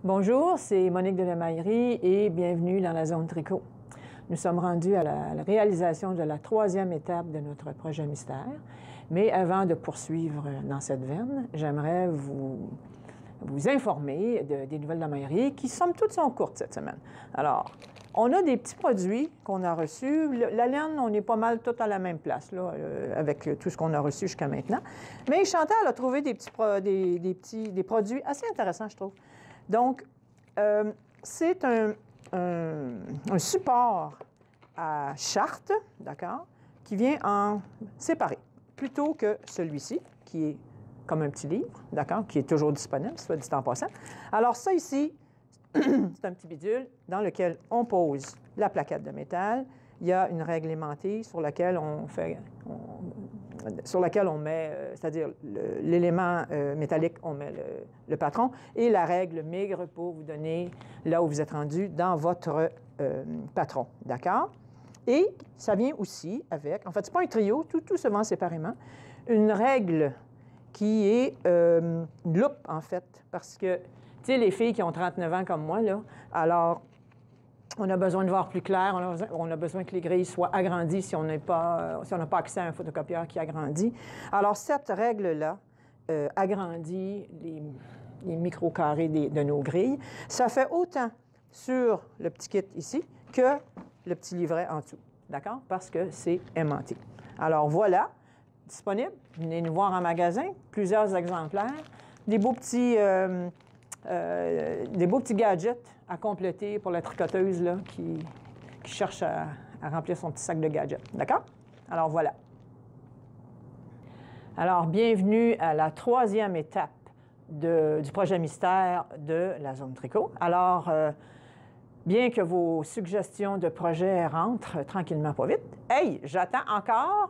Bonjour, c'est Monique de Lemaillerie et bienvenue dans la zone tricot. Nous sommes rendus à la réalisation de la troisième étape de notre projet mystère. Mais avant de poursuivre dans cette veine, j'aimerais vous informer des nouvelles de Lemaillerie qui, somme toute, sont courtes cette semaine. Alors, on a des petits produits qu'on a reçus. La laine, on est pas mal tout à la même place, là, avec tout ce qu'on a reçu jusqu'à maintenant. Mais Chantal a trouvé des produits assez intéressants, je trouve. Donc, c'est un support à charte, d'accord, qui vient en séparé, plutôt que celui-ci, qui est comme un petit livre, d'accord, qui est toujours disponible, soit dit en passant. Alors, ça ici, c'est un petit bidule dans lequel on pose la plaquette de métal. Il y a une règle aimantée sur laquelle on met, c'est-à-dire l'élément métallique, on met le patron, et la règle migre pour vous donner là où vous êtes rendu dans votre patron, d'accord? Et ça vient aussi avec, en fait, c'est pas un trio, tout se vend séparément, une règle qui est une loupe, en fait, parce que, tu sais, les filles qui ont 39 ans comme moi, là, alors, on a besoin de voir plus clair, on a besoin que les grilles soient agrandies si on n'a pas accès à un photocopieur qui agrandit. Alors, cette règle-là agrandit les micro-carrés de nos grilles. Ça fait autant sur le petit kit ici que le petit livret en dessous, d'accord? Parce que c'est aimanté. Alors, voilà, disponible. Venez nous voir en magasin, plusieurs exemplaires, des beaux petits gadgets à compléter pour la tricoteuse là, qui cherche à remplir son petit sac de gadgets. D'accord? Alors, voilà. Alors, bienvenue à la troisième étape du projet mystère de la zone tricot. Alors, bien que vos suggestions de projet rentrent tranquillement pas vite, hey, j'attends encore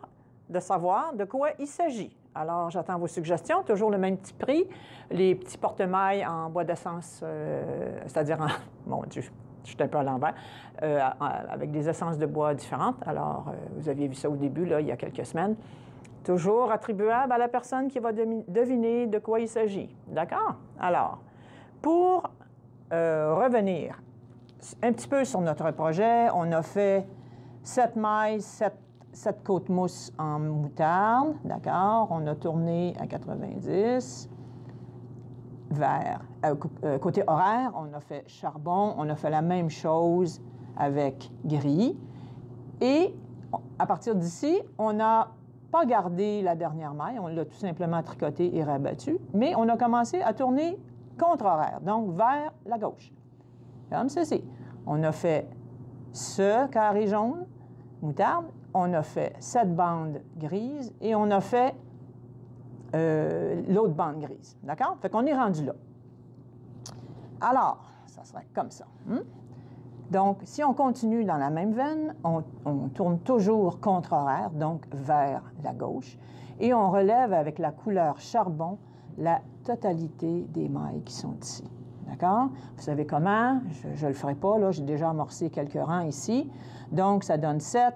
de savoir de quoi il s'agit. Alors, j'attends vos suggestions. Toujours le même petit prix. Les petits porte-mailles en bois d'essence, c'est-à-dire en... Mon Dieu, je suis un peu à l'envers, avec des essences de bois différentes. Alors, vous aviez vu ça au début, là, il y a quelques semaines. Toujours attribuable à la personne qui va deviner de quoi il s'agit. D'accord? Alors, pour revenir un petit peu sur notre projet, on a fait 7 mailles, 7 côtes mousse en moutarde, d'accord? On a tourné à 90 vers côté horaire, on a fait charbon, on a fait la même chose avec gris. Et à partir d'ici, on n'a pas gardé la dernière maille, on l'a tout simplement tricoté et rabattu, mais on a commencé à tourner contre horaire, donc vers la gauche. Comme ceci. On a fait ce carré jaune, moutarde, on a fait cette bande grise et on a fait l'autre bande grise. D'accord? Fait qu'on est rendu là. Alors, ça serait comme ça. Donc, si on continue dans la même veine, on tourne toujours contre horaire, donc vers la gauche, et on relève avec la couleur charbon la totalité des mailles qui sont ici. D'accord? Vous savez comment? Je ne le ferai pas, là, j'ai déjà amorcé quelques rangs ici. Donc, ça donne 7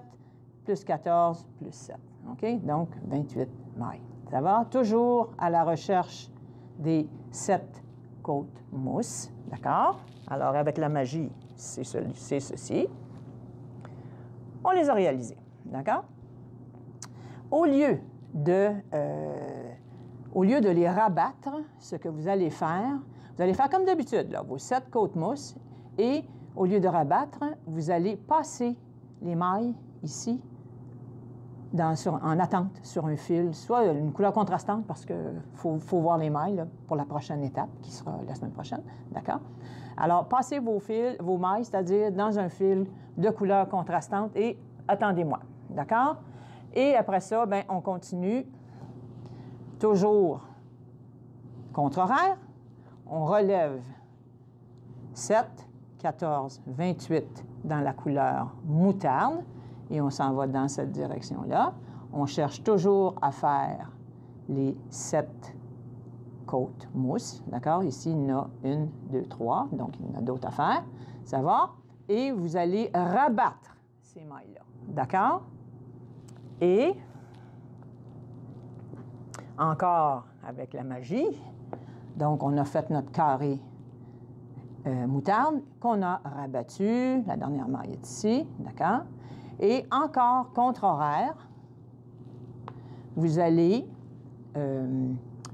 plus 14 plus 7. OK? Donc, 28 mailles. Ça va? Toujours à la recherche des 7 côtes mousse. D'accord? Alors, avec la magie, c'est ceci. On les a réalisés. D'accord? Au lieu de les rabattre, ce que vous allez faire comme d'habitude, là, vos 7 côtes mousse, et au lieu de rabattre, vous allez passer les mailles ici en attente sur un fil, soit une couleur contrastante parce qu'il faut voir les mailles là, pour la prochaine étape, qui sera la semaine prochaine, d'accord? Alors, passez vos mailles, c'est-à-dire dans un fil de couleur contrastante et attendez-moi, d'accord? Et après ça, bien, on continue toujours contre horaire, on relève 7, 14, 28 dans la couleur moutarde, et on s'en va dans cette direction-là. On cherche toujours à faire les 7 côtes mousse, d'accord? Ici, il y en a 1, 2, 3, donc il y en a d'autres à faire. Ça va? Et vous allez rabattre ces mailles-là, d'accord? Et encore avec la magie, donc on a fait notre carré moutarde qu'on a rabattu. La dernière maille est ici, d'accord? Et encore, contre-horaire, vous allez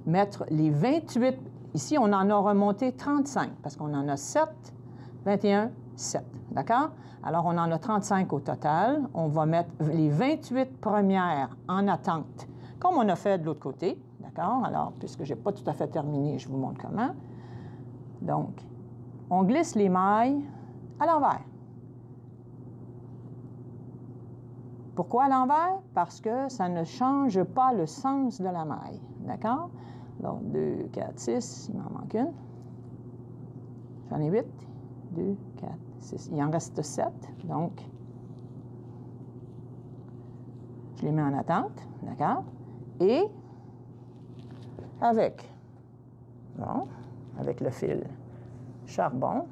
mettre les 28. Ici, on en a remonté 35 parce qu'on en a 7, 21, 7. D'accord? Alors, on en a 35 au total. On va mettre les 28 premières en attente, comme on a fait de l'autre côté. D'accord? Alors, puisque je n'ai pas tout à fait terminé, je vous montre comment. Donc, on glisse les mailles à l'envers. Pourquoi à l'envers? Parce que ça ne change pas le sens de la maille. D'accord? Donc, 2, 4, 6, il m'en manque une. J'en ai 8. 2, 4, 6. Il en reste 7. Donc, je les mets en attente. D'accord? Et avec le fil charbon,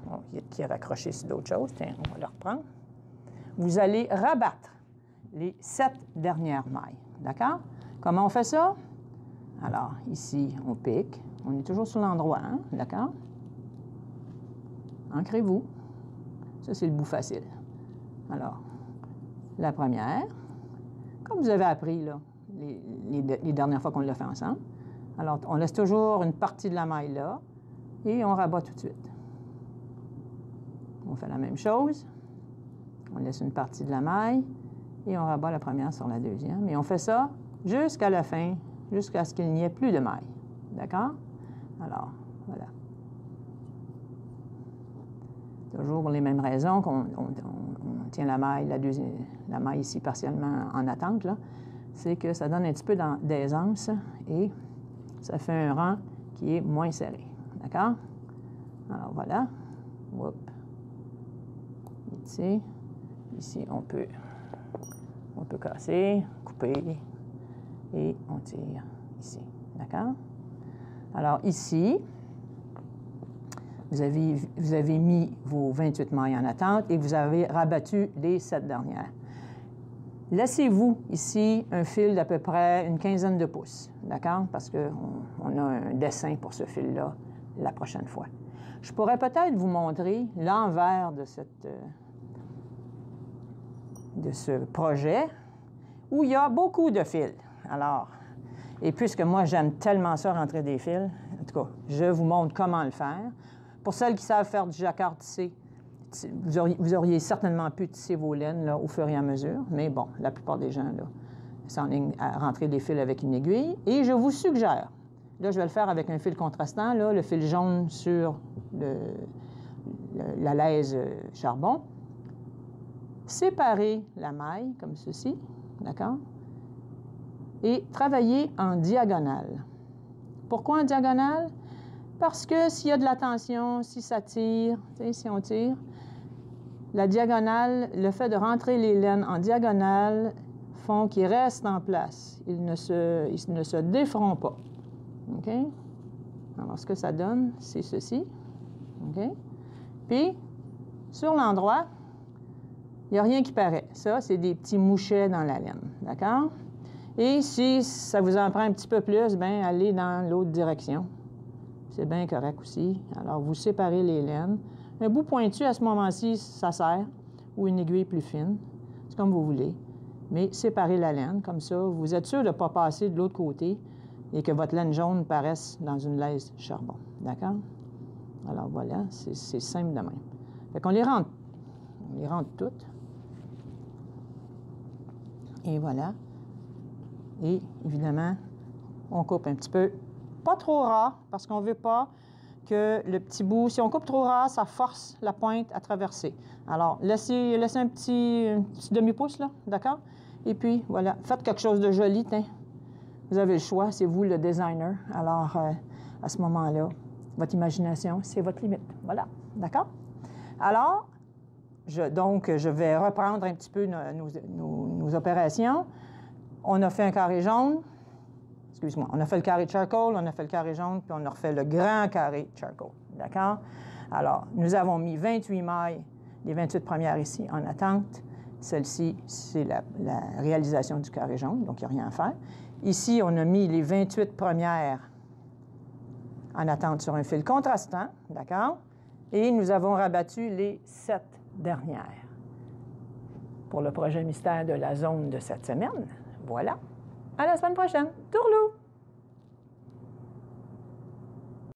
qui est raccroché sur d'autres choses, tiens, on va le reprendre, vous allez rabattre les 7 dernières mailles. D'accord? Comment on fait ça? Alors, ici, on pique. On est toujours sur l'endroit, hein? D'accord? Ancrez-vous. Ça, c'est le bout facile. Alors, la première, comme vous avez appris, là, les dernières fois qu'on l'a fait ensemble. Alors, on laisse toujours une partie de la maille là et on rabat tout de suite. On fait la même chose. On laisse une partie de la maille et on rabat la première sur la deuxième. Et on fait ça jusqu'à la fin, jusqu'à ce qu'il n'y ait plus de maille. D'accord? Alors, voilà. Toujours pour les mêmes raisons qu'on tient la maille, la maille ici partiellement en attente, là, c'est que ça donne un petit peu d'aisance et ça fait un rang qui est moins serré. D'accord? Alors voilà. Oups. Ici. Ici, on peut casser, couper et on tire ici. D'accord? Alors ici, vous avez mis vos 28 mailles en attente et vous avez rabattu les 7 dernières. Laissez-vous ici un fil d'à peu près une quinzaine de pouces, d'accord? Parce qu'on a un dessin pour ce fil-là la prochaine fois. Je pourrais peut-être vous montrer l'envers de ce projet où il y a beaucoup de fils. Alors, et puisque moi, j'aime tellement ça, rentrer des fils, en tout cas, je vous montre comment le faire. Pour celles qui savent faire du jacquard tissé, vous auriez certainement pu tisser vos laines là, au fur et à mesure, mais bon, la plupart des gens là, s'enlignent à rentrer des fils avec une aiguille. Et je vous suggère, là, je vais le faire avec un fil contrastant, là, le fil jaune sur la laise charbon. Séparer la maille comme ceci, d'accord? Et travailler en diagonale. Pourquoi en diagonale? Parce que s'il y a de la tension, si ça tire, si on tire, la diagonale, le fait de rentrer les laines en diagonale font qu'ils restent en place. Ils ne se déferont pas. OK? Alors, ce que ça donne, c'est ceci. OK? Puis, sur l'endroit, il n'y a rien qui paraît. Ça, c'est des petits mouchets dans la laine. D'accord? Et si ça vous en prend un petit peu plus, bien, allez dans l'autre direction. C'est bien correct aussi. Alors, vous séparez les laines. Un bout pointu, à ce moment-ci, ça sert, ou une aiguille plus fine. C'est comme vous voulez. Mais séparez la laine, comme ça, vous êtes sûr de ne pas passer de l'autre côté et que votre laine jaune paraisse dans une laise charbon. D'accord? Alors, voilà, c'est simple de même. Fait qu'on les rentre. On les rentre toutes. Et voilà. Et, évidemment, on coupe un petit peu. Pas trop ras, parce qu'on ne veut pas que le petit bout... Si on coupe trop ras, ça force la pointe à traverser. Alors, laissez un petit demi-pouce, là, d'accord? Et puis, voilà, faites quelque chose de joli, tiens. Vous avez le choix, c'est vous le designer. Alors, à ce moment-là, votre imagination, c'est votre limite. Voilà, d'accord? Alors, je vais reprendre un petit peu nos opérations. On a fait un carré jaune. Excuse-moi, on a fait le carré charcoal, on a fait le carré jaune, puis on a refait le grand carré charcoal. D'accord? Alors, nous avons mis 28 mailles, les 28 premières ici, en attente. Celle-ci, c'est la réalisation du carré jaune, donc il n'y a rien à faire. Ici, on a mis les 28 premières en attente sur un fil contrastant. D'accord? Et nous avons rabattu les 7 dernières pour le projet mystère de la zone de cette semaine. Voilà. À la semaine prochaine. Tourlou!